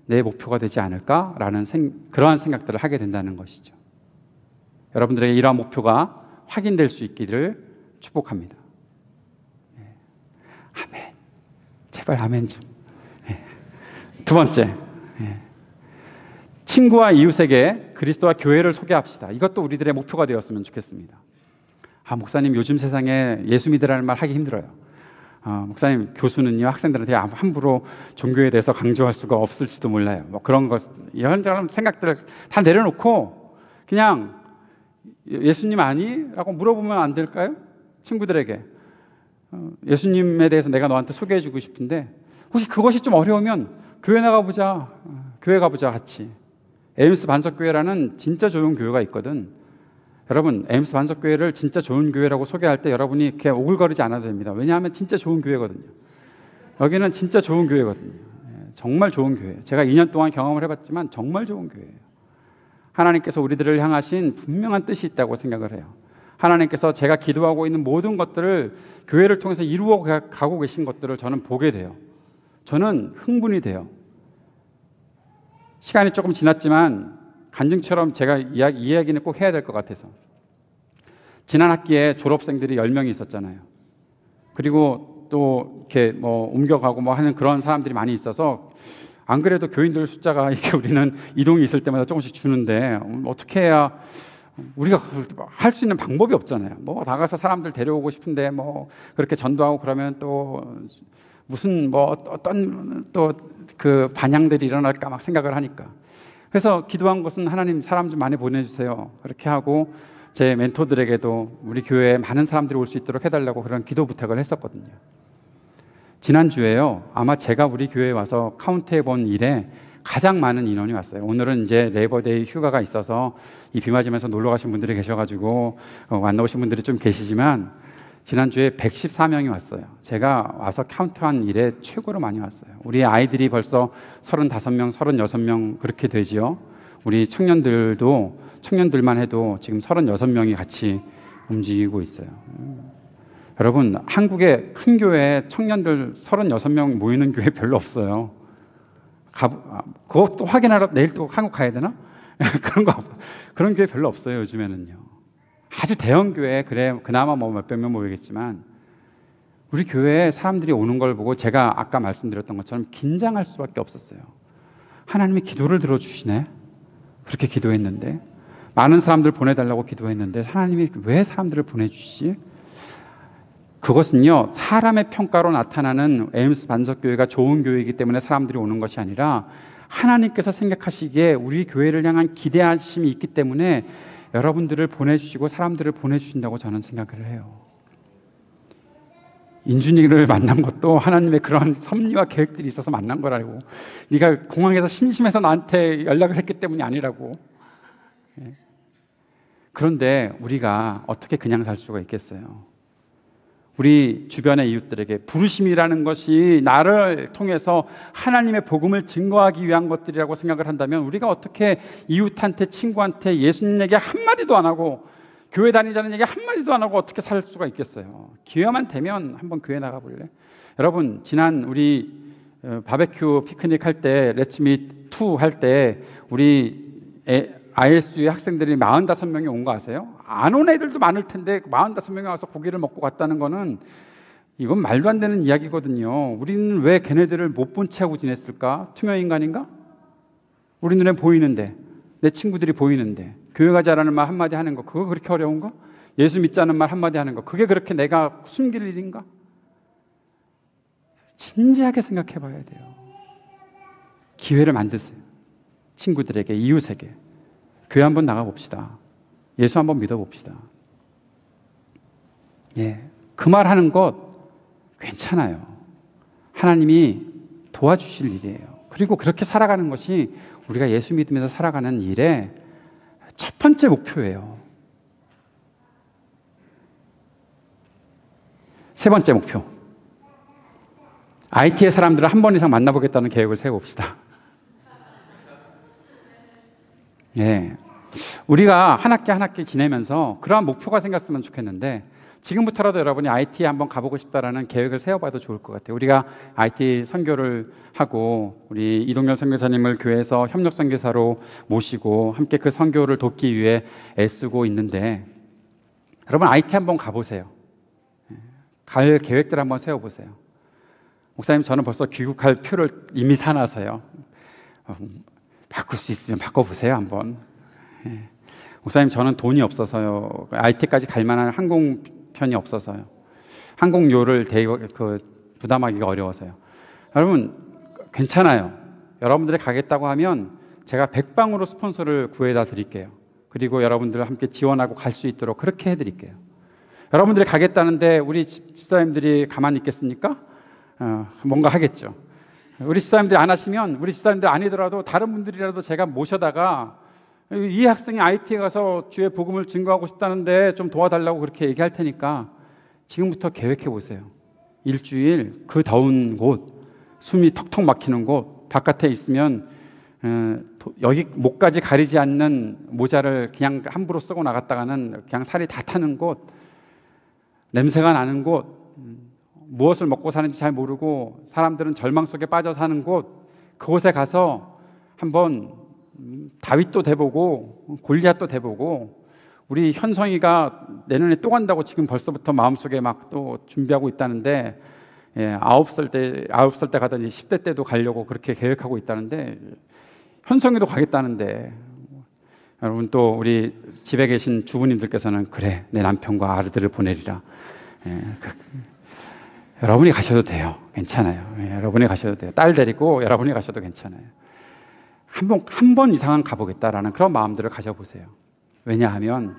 내 목표가 되지 않을까라는 그러한 생각들을 하게 된다는 것이죠. 여러분들에게 이러한 목표가 확인될 수 있기를 축복합니다. 아멘. 제발 아멘 좀. 두 번째, 친구와 이웃에게 그리스도와 교회를 소개합시다. 이것도 우리들의 목표가 되었으면 좋겠습니다. 목사님 요즘 세상에 예수 믿으라는 말 하기 힘들어요. 목사님, 교수는요 학생들한테 함부로 종교에 대해서 강조할 수가 없을지도 몰라요. 뭐 그런 것, 이런 생각들을 다 내려놓고 그냥 예수님 아니? 라고 물어보면 안 될까요? 친구들에게 예수님에 대해서 내가 너한테 소개해주고 싶은데, 혹시 그것이 좀 어려우면 교회 나가보자, 교회 가보자 같이. 에임스 반석교회라는 진짜 좋은 교회가 있거든. 여러분, 에임스 반석교회를 진짜 좋은 교회라고 소개할 때 여러분이 이렇게 오글거리지 않아도 됩니다. 왜냐하면 진짜 좋은 교회거든요. 여기는 진짜 좋은 교회거든요. 정말 좋은 교회. 제가 2년 동안 경험을 해봤지만 정말 좋은 교회예요. 하나님께서 우리들을 향하신 분명한 뜻이 있다고 생각을 해요. 하나님께서 제가 기도하고 있는 모든 것들을 교회를 통해서 이루어 가고 계신 것들을 저는 보게 돼요. 저는 흥분이 돼요. 시간이 조금 지났지만 간증처럼 제가 이 이야기는 꼭 해야 될 것 같아서, 지난 학기에 졸업생들이 10명이 있었잖아요. 그리고 또 이렇게 뭐 옮겨가고 뭐 하는 그런 사람들이 많이 있어서, 안 그래도 교인들 숫자가 이렇게 우리는 이동이 있을 때마다 조금씩 주는데 어떻게 해야, 우리가 할 수 있는 방법이 없잖아요. 뭐 나가서 사람들 데려오고 싶은데 뭐 그렇게 전도하고 그러면 또 무슨 뭐 어떤 또 그 반향들이 일어날까 막 생각을 하니까, 그래서 기도한 것은 하나님 사람 좀 많이 보내주세요 그렇게 하고, 제 멘토들에게도 우리 교회에 많은 사람들이 올 수 있도록 해달라고 그런 기도 부탁을 했었거든요. 지난주에요, 아마 제가 우리 교회에 와서 카운트해 본 일에 가장 많은 인원이 왔어요. 오늘은 이제 레이버데이 휴가가 있어서 이 비 맞으면서 놀러 가신 분들이 계셔가지고 안 나오신 분들이 좀 계시지만, 지난주에 114명이 왔어요. 제가 와서 카운트한 일에 최고로 많이 왔어요. 우리 아이들이 벌써 35명, 36명 그렇게 되지요. 우리 청년들만 해도 지금 36명이 같이 움직이고 있어요. 여러분, 한국의 큰 교회에 청년들 36명 모이는 교회 별로 없어요. 그것도 확인하러 내일 또 한국 가야 되나? 그런 교회 별로 없어요, 요즘에는요. 아주 대형 교회 그래 그나마 뭐 몇백 명 모이겠지만, 우리 교회에 사람들이 오는 걸 보고 제가 아까 말씀드렸던 것처럼 긴장할 수밖에 없었어요. 하나님이 기도를 들어주시네. 그렇게 기도했는데, 많은 사람들 보내달라고 기도했는데 하나님이 왜 사람들을 보내주시지? 그것은요, 사람의 평가로 나타나는 에임스 반석교회가 좋은 교회이기 때문에 사람들이 오는 것이 아니라 하나님께서 생각하시기에 우리 교회를 향한 기대하심이 있기 때문에 여러분들을 보내주시고 사람들을 보내주신다고 저는 생각을 해요. 인준이를 만난 것도 하나님의 그런 섭리와 계획들이 있어서 만난 거라고. 네가 공항에서 심심해서 나한테 연락을 했기 때문이 아니라고. 그런데 우리가 어떻게 그냥 살 수가 있겠어요? 우리 주변의 이웃들에게 부르심이라는 것이 나를 통해서 하나님의 복음을 증거하기 위한 것들이라고 생각을 한다면 우리가 어떻게 이웃한테, 친구한테 예수님 얘기 한마디도 안 하고 교회 다니자는 얘기 한마디도 안 하고 어떻게 살 수가 있겠어요? 기회만 되면 한번 교회 나가볼래? 여러분, 지난 우리 바베큐 피크닉 할 때, 렛츠밋 2 할 때 우리 ISU의 학생들이 45명이 온 거 아세요? 안 온 애들도 많을 텐데 45명이 와서 고기를 먹고 갔다는 거는 이건 말도 안 되는 이야기거든요. 우리는 왜 걔네들을 못 본 채 하고 지냈을까? 투명인간인가? 우리 눈에 보이는데, 내 친구들이 보이는데 교회 가자라는 말 한마디 하는 거 그거 그렇게 어려운가? 예수 믿자는 말 한마디 하는 거 그게 그렇게 내가 숨길 일인가? 진지하게 생각해 봐야 돼요. 기회를 만드세요. 친구들에게, 이웃에게 교회 한번 나가봅시다. 예수 한번 믿어봅시다. 그 말 하는 것 괜찮아요. 하나님이 도와주실 일이에요. 그리고 그렇게 살아가는 것이 우리가 예수 믿으면서 살아가는 일의 첫 번째 목표예요. 세 번째 목표, IT의 사람들을 한 번 이상 만나보겠다는 계획을 세워봅시다. 우리가 한 학기 한 학기 지내면서 그러한 목표가 생겼으면 좋겠는데 지금부터라도 여러분이 IT에 한번 가보고 싶다라는 계획을 세워봐도 좋을 것 같아요. 우리가 IT 선교를 하고 우리 이동열 선교사님을 교회에서 협력 선교사로 모시고 함께 그 선교를 돕기 위해 애쓰고 있는데 여러분 IT 한번 가보세요. 갈 계획들 한번 세워보세요. 목사님, 저는 벌써 귀국할 표를 이미 사놔서요. 바꿀 수 있으면 바꿔보세요 한번. 목사님, 저는 돈이 없어서요. IT까지 갈 만한 항공편이 없어서요. 항공료를 부담하기가 어려워서요. 여러분 괜찮아요. 여러분들이 가겠다고 하면 제가 백방으로 스폰서를 구해다 드릴게요. 그리고 여러분들 함께 지원하고 갈 수 있도록 그렇게 해드릴게요. 여러분들이 가겠다는데 우리 집사님들이 가만히 있겠습니까? 뭔가 하겠죠. 우리 집사님들이 안 하시면 우리 집사님들 아니더라도 다른 분들이라도 제가 모셔다가 이 학생이 IT에 가서 주의 복음을 증거하고 싶다는데 좀 도와달라고 그렇게 얘기할 테니까 지금부터 계획해 보세요. 일주일 그 더운 곳, 숨이 턱턱 막히는 곳, 바깥에 있으면 여기 목까지 가리지 않는 모자를 그냥 함부로 쓰고 나갔다가는 그냥 살이 다 타는 곳, 냄새가 나는 곳, 무엇을 먹고 사는지 잘 모르고 사람들은 절망 속에 빠져 사는 곳, 그곳에 가서 한번 다윗도 돼보고 골리앗도 돼보고 우리 현성이가 내년에 또 간다고 지금 벌써부터 마음속에 막 또 준비하고 있다는데 9살 때 가더니 10대 때도 가려고 그렇게 계획하고 있다는데 현성이도 가겠다는데 여러분 또 우리 집에 계신 주부님들께서는 그래 내 남편과 아들을 보내리라. 여러분이 가셔도 돼요. 괜찮아요. 여러분이 가셔도 돼요. 딸 데리고 여러분이 가셔도 괜찮아요. 한 번 이상은 가보겠다라는 그런 마음들을 가져보세요. 왜냐하면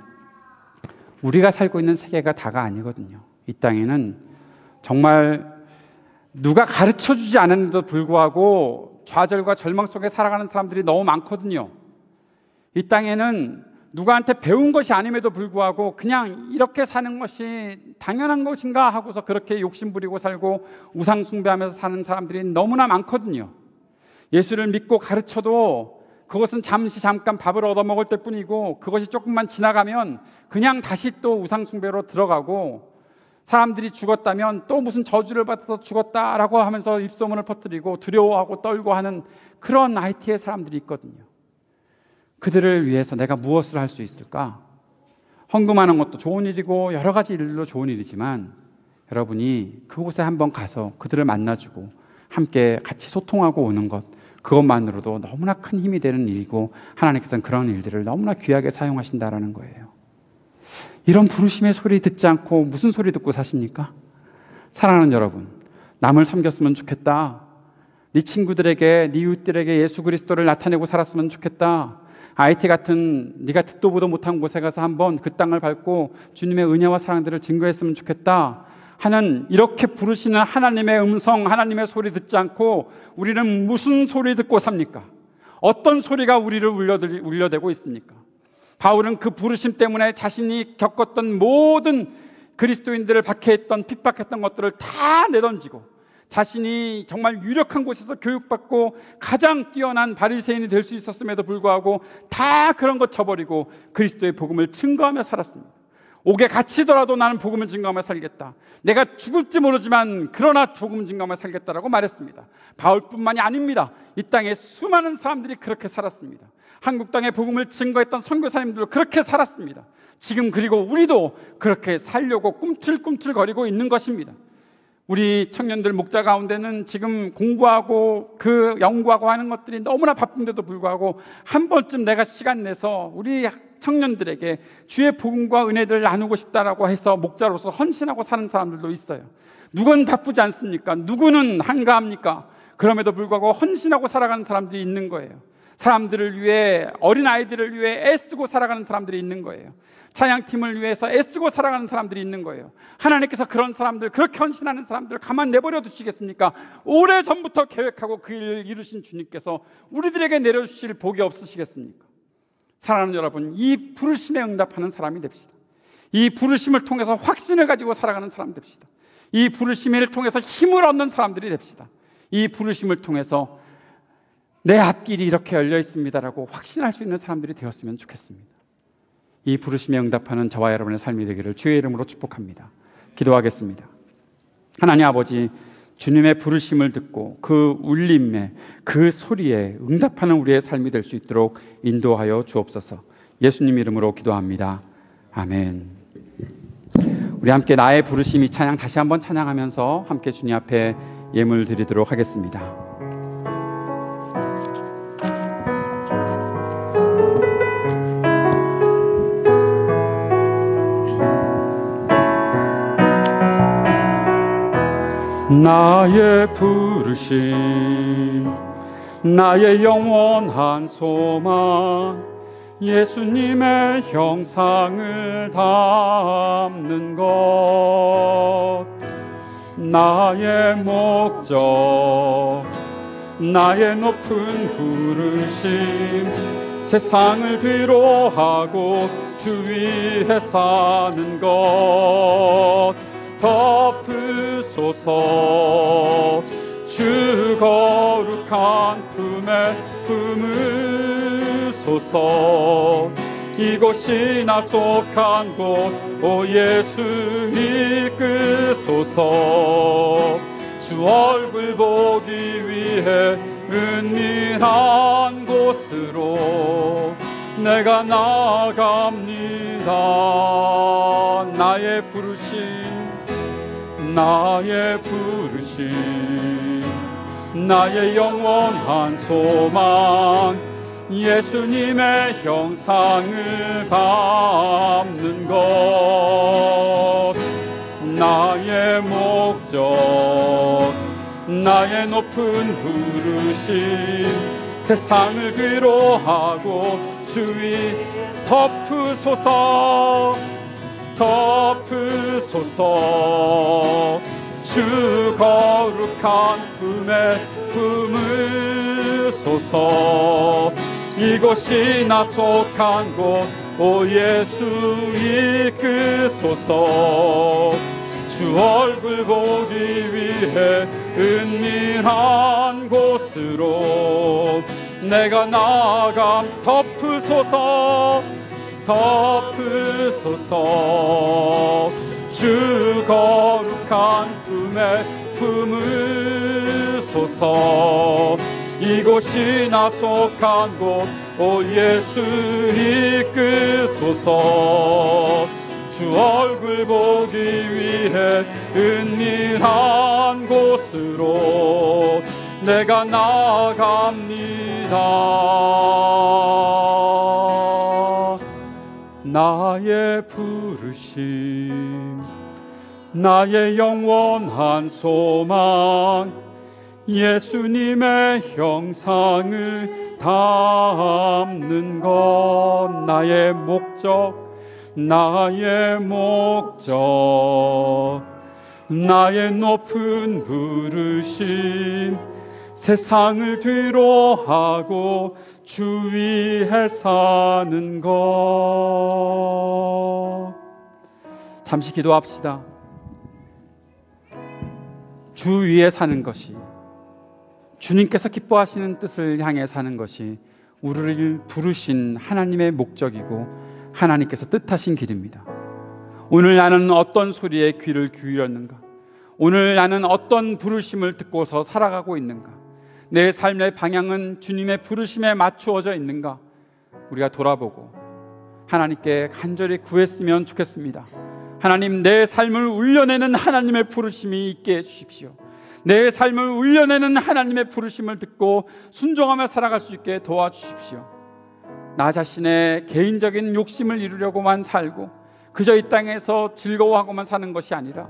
우리가 살고 있는 세계가 다가 아니거든요. 이 땅에는 정말 누가 가르쳐주지 않았는데도 불구하고 좌절과 절망 속에 살아가는 사람들이 너무 많거든요. 이 땅에는 누구한테 배운 것이 아님에도 불구하고 그냥 이렇게 사는 것이 당연한 것인가 하고서 그렇게 욕심부리고 살고 우상 숭배하면서 사는 사람들이 너무나 많거든요. 예수를 믿고 가르쳐도 그것은 잠깐 밥을 얻어먹을 때 뿐이고 그것이 조금만 지나가면 그냥 다시 또 우상숭배로 들어가고 사람들이 죽었다면 또 무슨 저주를 받아서 죽었다라고 하면서 입소문을 퍼뜨리고 두려워하고 떨고 하는 그런 IT의 사람들이 있거든요. 그들을 위해서 내가 무엇을 할 수 있을까? 헌금하는 것도 좋은 일이고 여러 가지 일도 좋은 일이지만 여러분이 그곳에 한번 가서 그들을 만나주고 함께 같이 소통하고 오는 것, 그것만으로도 너무나 큰 힘이 되는 일이고 하나님께서는 그런 일들을 너무나 귀하게 사용하신다라는 거예요. 이런 부르심의 소리 듣지 않고 무슨 소리 듣고 사십니까? 사랑하는 여러분, 남을 섬겼으면 좋겠다. 네 친구들에게, 네 이웃들에게 예수 그리스도를 나타내고 살았으면 좋겠다. IT 같은 네가 듣도 보도 못한 곳에 가서 한번 그 땅을 밟고 주님의 은혜와 사랑들을 증거했으면 좋겠다 하는, 이렇게 부르시는 하나님의 음성, 하나님의 소리 듣지 않고 우리는 무슨 소리 듣고 삽니까? 어떤 소리가 우리를 울려대고 있습니까? 바울은 그 부르심 때문에 자신이 겪었던 모든 그리스도인들을 박해했던, 핍박했던 것들을 다 내던지고 자신이 정말 유력한 곳에서 교육받고 가장 뛰어난 바리새인이 될 수 있었음에도 불구하고 다 그런 것 저버리고 그리스도의 복음을 증거하며 살았습니다. 옥에 갇히더라도 나는 복음을 증거하며 살겠다. 내가 죽을지 모르지만 그러나 복음을 증거하며 살겠다라고 말했습니다. 바울뿐만이 아닙니다. 이 땅에 수많은 사람들이 그렇게 살았습니다. 한국 땅에 복음을 증거했던 선교사님들도 그렇게 살았습니다. 지금 그리고 우리도 그렇게 살려고 꿈틀꿈틀거리고 있는 것입니다. 우리 청년들 목자 가운데는 지금 공부하고 그 연구하고 하는 것들이 너무나 바쁜데도 불구하고 한 번쯤 내가 시간 내서 우리 청년들에게 주의 복음과 은혜들을 나누고 싶다라고 해서 목자로서 헌신하고 사는 사람들도 있어요. 누구는 바쁘지 않습니까? 누구는 한가합니까? 그럼에도 불구하고 헌신하고 살아가는 사람들이 있는 거예요. 사람들을 위해, 어린아이들을 위해 애쓰고 살아가는 사람들이 있는 거예요. 찬양팀을 위해서 애쓰고 살아가는 사람들이 있는 거예요. 하나님께서 그런 사람들, 그렇게 헌신하는 사람들을 가만 내버려 두시겠습니까? 오래전부터 계획하고 그 일을 이루신 주님께서 우리들에게 내려주실 복이 없으시겠습니까? 사랑하는 여러분, 이 부르심에 응답하는 사람이 됩시다. 이 부르심을 통해서 확신을 가지고 살아가는 사람 됩시다. 이 부르심을 통해서 힘을 얻는 사람들이 됩시다. 이 부르심을 통해서 내 앞길이 이렇게 열려 있습니다라고 확신할 수 있는 사람들이 되었으면 좋겠습니다. 이 부르심에 응답하는 저와 여러분의 삶이 되기를 주의 이름으로 축복합니다. 기도하겠습니다. 하나님 아버지, 주님의 부르심을 듣고 그 울림에, 그 소리에 응답하는 우리의 삶이 될 수 있도록 인도하여 주옵소서. 예수님 이름으로 기도합니다. 아멘. 우리 함께 나의 부르심 이 찬양 다시 한번 찬양하면서 함께 주님 앞에 예물 드리도록 하겠습니다. 나의 부르심, 나의 영원한 소망, 예수님의 형상을 담는 것. 나의 목적, 나의 높은 부르심, 세상을 뒤로하고 주 위에 사는 것. 덮으소서 주 거룩한 품에 품으소서. 이곳이 나 속한 곳, 오 예수 이끄소서. 주 얼굴 보기 위해 은밀한 곳으로 내가 나아갑니다. 나의 부르심, 나의 부르심, 나의 영원한 소망, 예수님의 형상을 담는 것. 나의 목적, 나의 높은 부르심, 세상을 뒤로하고 주위 덮으소서. 덮으소서 주 거룩한 품에 품으소서. 이곳이 나 속한 곳, 오 예수 이끄소서. 주 얼굴 보기 위해 은밀한 곳으로 내가 나아감. 덮으소서 덮으소서 주 거룩한 품에 품으소서. 이곳이 나 속한 곳, 오 예수 이끄소서. 주 얼굴 보기 위해 은밀한 곳으로 내가 나아갑니다. 나의 부르심, 나의 영원한 소망, 예수님의 형상을 담는 것. 나의 목적, 나의 목적, 나의 높은 부르심, 세상을 뒤로하고 주 위에 사는 것. 잠시 기도합시다. 주 위에 사는 것이, 주님께서 기뻐하시는 뜻을 향해 사는 것이 우리를 부르신 하나님의 목적이고 하나님께서 뜻하신 길입니다. 오늘 나는 어떤 소리에 귀를 기울였는가? 오늘 나는 어떤 부르심을 듣고서 살아가고 있는가? 내 삶의 방향은 주님의 부르심에 맞추어져 있는가? 우리가 돌아보고 하나님께 간절히 구했으면 좋겠습니다. 하나님, 내 삶을 울려내는 하나님의 부르심이 있게 해주십시오. 내 삶을 울려내는 하나님의 부르심을 듣고 순종하며 살아갈 수 있게 도와주십시오. 나 자신의 개인적인 욕심을 이루려고만 살고 그저 이 땅에서 즐거워하고만 사는 것이 아니라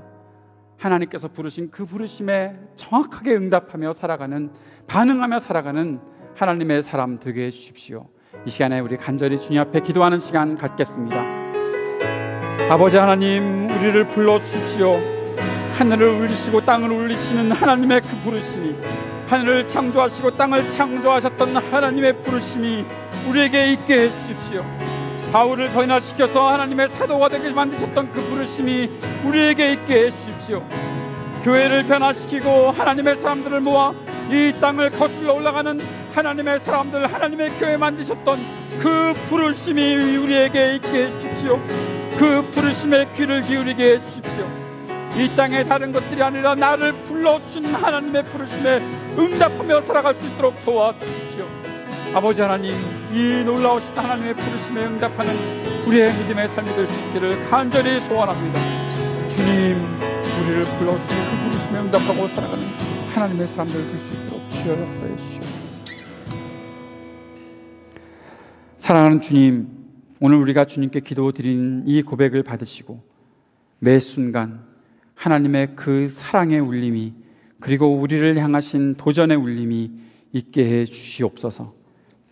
하나님께서 부르신 그 부르심에 정확하게 응답하며 살아가는, 반응하며 살아가는 하나님의 사람 되게 해주십시오. 이 시간에 우리 간절히 주님 앞에 기도하는 시간 갖겠습니다. 아버지 하나님, 우리를 불러주십시오. 하늘을 울리시고 땅을 울리시는 하나님의 그 부르심이, 하늘을 창조하시고 땅을 창조하셨던 하나님의 부르심이 우리에게 있게 해주십시오. 바울을 변화시켜서 하나님의 사도가 되게 만드셨던 그 부르심이 우리에게 있게 해주십시오. 교회를 변화시키고 하나님의 사람들을 모아 이 땅을 거슬러 올라가는 하나님의 사람들, 하나님의 교회 만드셨던 그 부르심이 우리에게 있게 해주십시오. 그 부르심에 귀를 기울이게 해주십시오. 이 땅의 다른 것들이 아니라 나를 불러주신 하나님의 부르심에 응답하며 살아갈 수 있도록 도와주십시오. 아버지 하나님, 이 놀라우신 하나님의 부르심에 응답하는 우리의 믿음의 삶이 될 수 있기를 간절히 소원합니다. 주님, 우리를 불러주신 그 부르심에 응답하고 살아가는 하나님의 사람들 될 수 있도록 주여 역사해 주시옵소서. 사랑하는 주님, 오늘 우리가 주님께 기도드린 이 고백을 받으시고 매 순간 하나님의 그 사랑의 울림이, 그리고 우리를 향하신 도전의 울림이 있게 해 주시옵소서.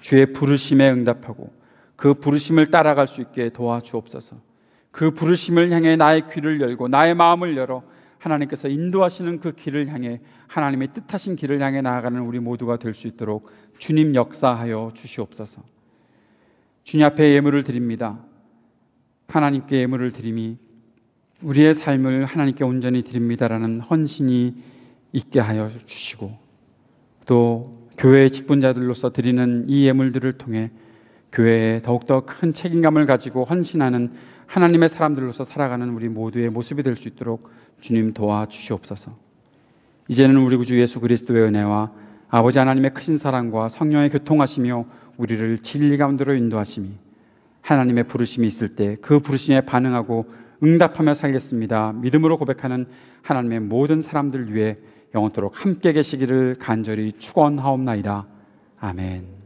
주의 부르심에 응답하고 그 부르심을 따라갈 수 있게 도와주옵소서. 그 부르심을 향해 나의 귀를 열고 나의 마음을 열어 하나님께서 인도하시는 그 길을 향해, 하나님의 뜻하신 길을 향해 나아가는 우리 모두가 될 수 있도록 주님 역사하여 주시옵소서. 주님 앞에 예물을 드립니다. 하나님께 예물을 드림이 우리의 삶을 하나님께 온전히 드립니다라는 헌신이 있게 하여 주시고, 또 교회의 직분자들로서 드리는 이 예물들을 통해 교회에 더욱더 큰 책임감을 가지고 헌신하는 하나님의 사람들로서 살아가는 우리 모두의 모습이 될 수 있도록 주님 도와주시옵소서. 이제는 우리 구주 예수 그리스도의 은혜와 아버지 하나님의 크신 사랑과 성령의 교통하시며 우리를 진리 가운데로 인도하심이, 하나님의 부르심이 있을 때 그 부르심에 반응하고 응답하며 살겠습니다 믿음으로 고백하는 하나님의 모든 사람들 위해 영원토록 함께 계시기를 간절히 축원하옵나이다. 아멘.